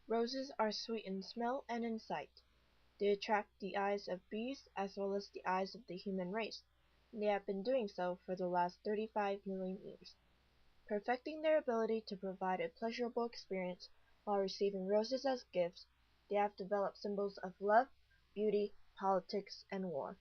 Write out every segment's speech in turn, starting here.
Roses are sweet in smell and in sight. They attract the eyes of bees as well as the eyes of the human race, and they have been doing so for the last 35 million years. Perfecting their ability to provide a pleasurable experience while receiving roses as gifts, they have developed symbols of love, beauty, politics, and war.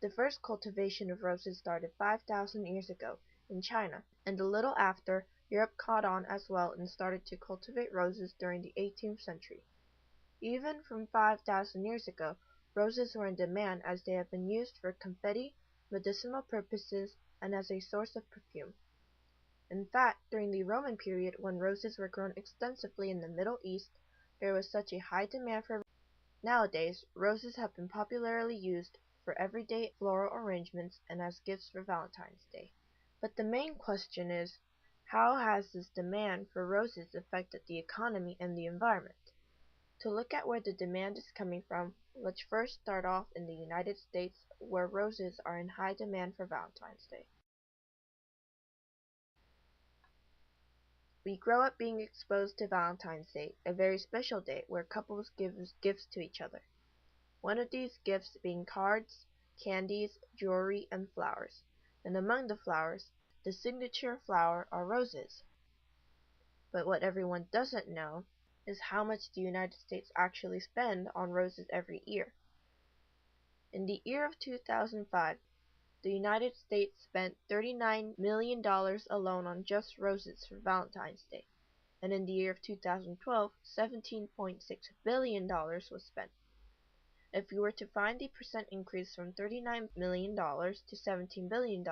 The first cultivation of roses started 5,000 years ago in China, and a little after, Europe caught on as well and started to cultivate roses during the 18th century. Even from 5,000 years ago, roses were in demand as they have been used for confetti, medicinal purposes, and as a source of perfume. In fact, during the Roman period, when roses were grown extensively in the Middle East, there was such a high demand for. Nowadays, roses have been popularly used for everyday floral arrangements and as gifts for Valentine's Day. But the main question is, how has this demand for roses affected the economy and the environment? To look at where the demand is coming from, let's first start off in the United States, where roses are in high demand for Valentine's Day. We grow up being exposed to Valentine's Day, a very special day where couples give gifts to each other. One of these gifts being cards, candies, jewelry, and flowers. And among the flowers, the signature flower are roses. But what everyone doesn't know is how much the United States actually spend on roses every year. In the year of 2005, the United States spent $39 million alone on just roses for Valentine's Day, and in the year of 2012, $17.6 billion was spent. If we were to find the percent increase from $39 million to $17 billion,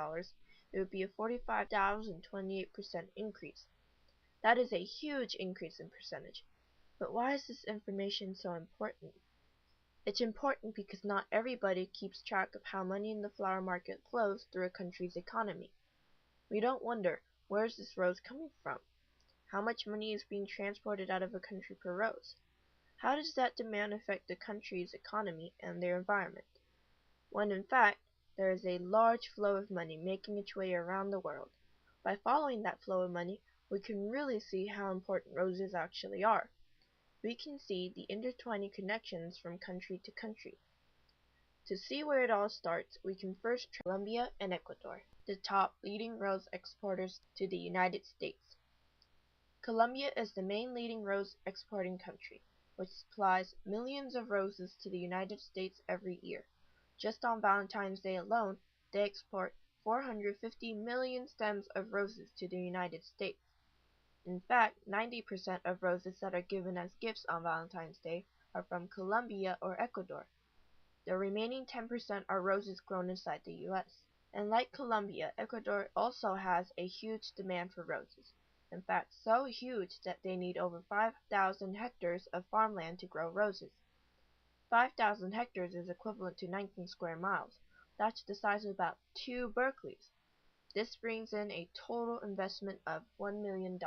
it would be a 45,028% increase. That is a huge increase in percentage. But why is this information so important? It's important because not everybody keeps track of how money in the flower market flows through a country's economy. We don't wonder, where is this rose coming from? How much money is being transported out of a country per rose? How does that demand affect the country's economy and their environment? When in fact, there is a large flow of money making its way around the world. By following that flow of money, we can really see how important roses actually are. We can see the intertwining connections from country to country. To see where it all starts, we can first try Colombia and Ecuador, the top leading rose exporters to the United States. Colombia is the main leading rose exporting country, which supplies millions of roses to the United States every year. Just on Valentine's Day alone, they export 450 million stems of roses to the United States. In fact, 90% of roses that are given as gifts on Valentine's Day are from Colombia or Ecuador. The remaining 10% are roses grown inside the U.S. And like Colombia, Ecuador also has a huge demand for roses. In fact, so huge that they need over 5,000 hectares of farmland to grow roses. 5,000 hectares is equivalent to 19 square miles. That's the size of about 2 Berkeleys. This brings in a total investment of $1 million.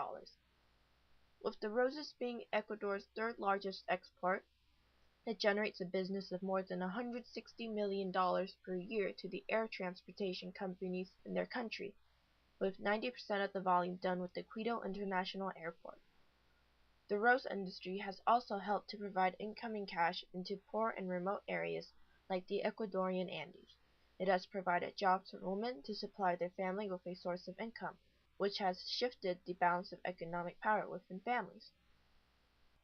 With the roses being Ecuador's third largest export, it generates a business of more than $160 million per year to the air transportation companies in their country, with 90% of the volume done with the Quito International Airport. The rose industry has also helped to provide incoming cash into poor and remote areas like the Ecuadorian Andes. It has provided jobs for women to supply their family with a source of income, which has shifted the balance of economic power within families.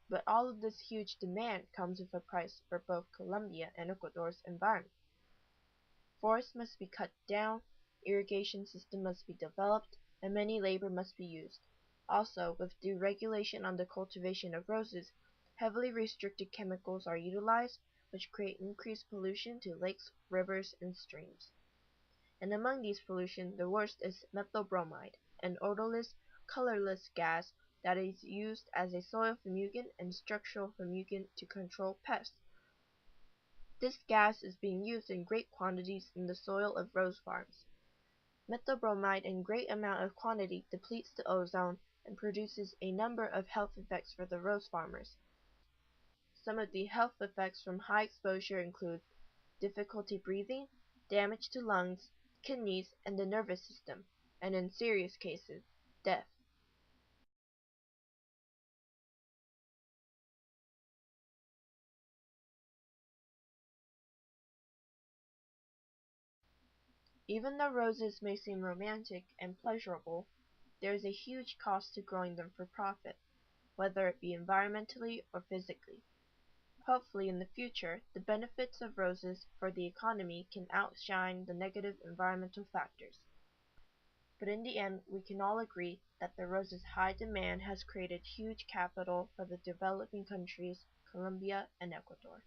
But all of this huge demand comes with a price for both Colombia and Ecuador's environment. Forests must be cut down, irrigation system must be developed, and many labor must be used. Also, with deregulation on the cultivation of roses, heavily restricted chemicals are utilized, which create increased pollution to lakes, rivers, and streams. And among these pollution, the worst is methylbromide, an odorless, colorless gas that is used as a soil fumigant and structural fumigant to control pests. This gas is being used in great quantities in the soil of rose farms. Methylbromide in great amount of quantity depletes the ozone and produces a number of health effects for the rose farmers. Some of the health effects from high exposure include difficulty breathing, damage to lungs, kidneys, and the nervous system, and in serious cases, death. Even though roses may seem romantic and pleasurable, there is a huge cost to growing them for profit, whether it be environmentally or physically. Hopefully in the future, the benefits of roses for the economy can outshine the negative environmental factors. But in the end, we can all agree that the rose's high demand has created huge capital for the developing countries, Colombia and Ecuador.